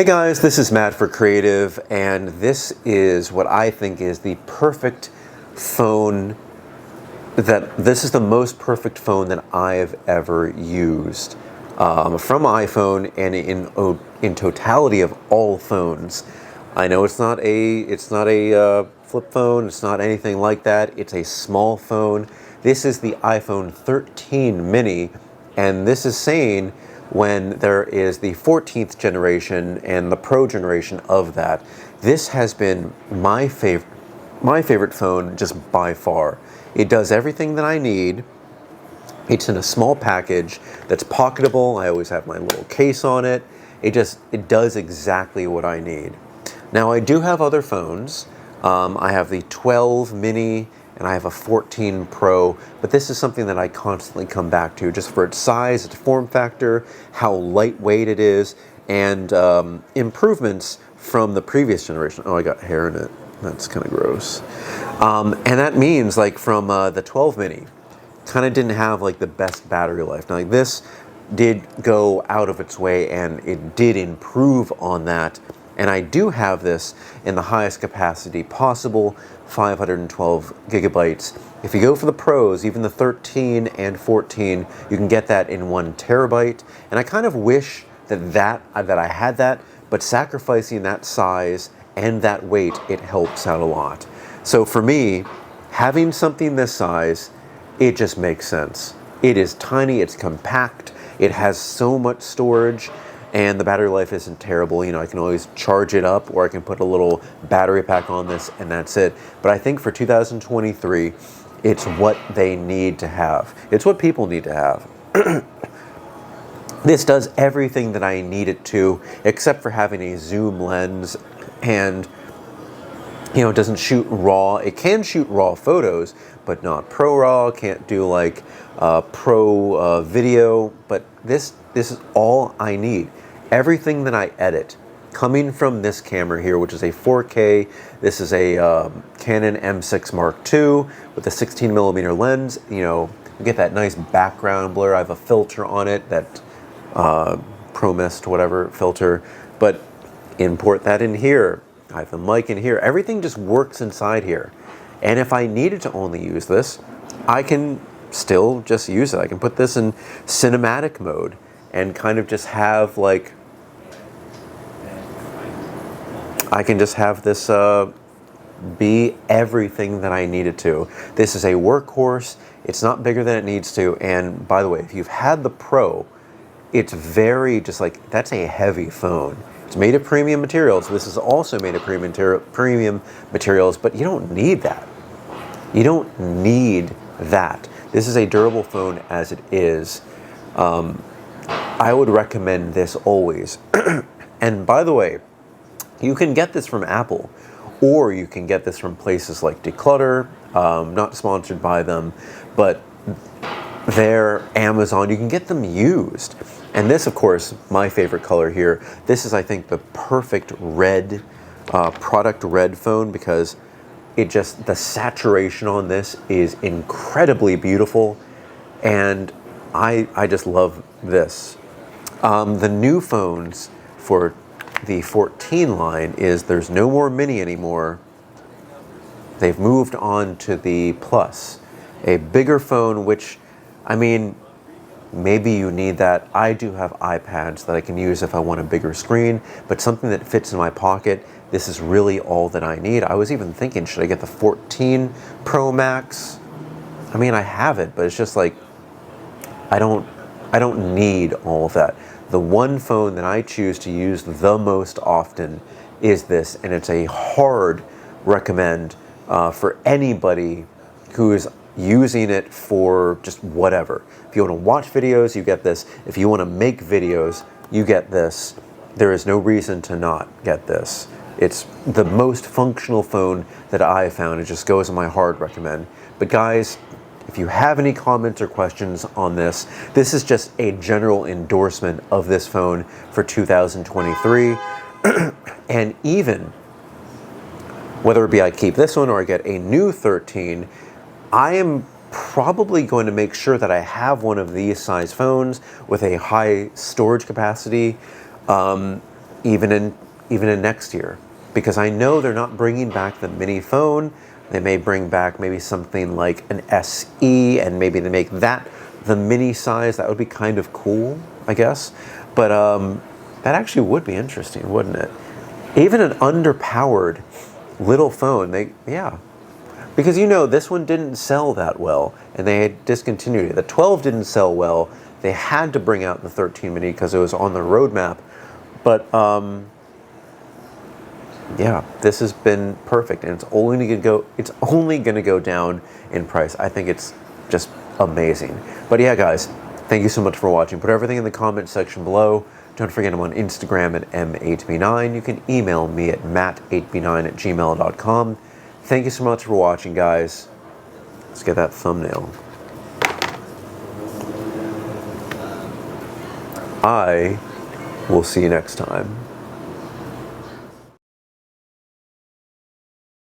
Hey guys, this is Matt for Creative, and this is what I think is the perfect phone this is the most perfect phone that I've ever used. From iPhone and in totality of all phones. I know it's not a flip phone, it's not anything like that, it's a small phone. This is the iPhone 13 mini, and this is saying when there is the 14th generation and the Pro generation of that. This has been my favorite phone just by far. It does everything that I need. It's in a small package that's pocketable. I always have my little case on it. It does exactly what I need. Now I do have other phones. I have the 12 mini and I have a 14 Pro, but this is something that I constantly come back to just for its size, its form factor, how lightweight it is, and improvements from the previous generation. Oh, I got hair in it. That's kind of gross. And that means like from the 12 mini, kind of didn't have like the best battery life. Now like this did go out of its way and it did improve on that. And I do have this in the highest capacity possible, 512 gigabytes. If you go for the Pros, even the 13 and 14, you can get that in 1 terabyte. And I kind of wish that I had that, but sacrificing that size and that weight, it helps out a lot. So for me, having something this size, it just makes sense. It is tiny, it's compact, it has so much storage, and the battery life isn't terrible. You know, I can always charge it up, or I can put a little battery pack on this, and that's it. But I think for 2023, it's what they need to have. It's what people need to have. This does everything that I need it to, except for having a zoom lens, and you know, it doesn't shoot RAW. It can shoot RAW photos, but not Pro RAW. Can't do like Pro video. But this is all I need. Everything that I edit coming from this camera here, which is a 4K. This is a Canon M6 Mark II with a 16mm lens. You know, you get that nice background blur. I have a filter on it, that Pro Mist, whatever filter. But import that in here. I have the mic in here. Everything just works inside here. And if I needed to only use this, I can still just use it. I can put this in cinematic mode and kind of just have like, I can just have this be everything that I need it to. This is a workhorse. It's not bigger than it needs to. And by the way, if you've had the Pro, it's very just like, that's a heavy phone. It's made of premium materials. This is also made of premium materials, but you don't need that. You don't need that. This is a durable phone as it is. I would recommend this always. And by the way, you can get this from Apple, or you can get this from places like Declutter, not sponsored by them, but they're Amazon. You can get them used. And this, of course, my favorite color here. This is, I think, the perfect red, product red phone, because the saturation on this is incredibly beautiful. And I just love this. The new phones for the 14 line is there's no more mini anymore. They've moved on to the Plus, a bigger phone, which, I mean, maybe you need that. I do have iPads that I can use if I want a bigger screen, but something that fits in my pocket, this is really all that I need. I was even thinking, should I get the 14 Pro Max? I mean, I have it, but it's just like, I don't need all of that. The one phone that I choose to use the most often is this, and it's a hard recommend for anybody who is using it for just whatever. If you want to watch videos, you get this. If you want to make videos, you get this. There is no reason to not get this. It's the most functional phone that I have found. It just goes in my hard recommend. But guys, if you have any comments or questions on this, this is just a general endorsement of this phone for 2023. And even whether it be I keep this one or I get a new 13, I am probably going to make sure that I have one of these size phones with a high storage capacity. even in next year, because I know they're not bringing back the mini phone. They may bring back maybe something like an SE, and maybe they make that the mini size. That would be kind of cool, I guess. But that actually would be interesting, wouldn't it? Even an underpowered little phone, yeah. Because this one didn't sell that well, and they had discontinued it. The 12 didn't sell well. They had to bring out the 13 mini because it was on the roadmap. But yeah, this has been perfect, and it's only going to go down in price. I think it's just amazing. But yeah, guys, thank you so much for watching. Put everything in the comment section below. Don't forget, I'm on Instagram at m8b9. You can email me at matt8b9@gmail.com. Thank you so much for watching, guys. Let's get that thumbnail. I will see you next time.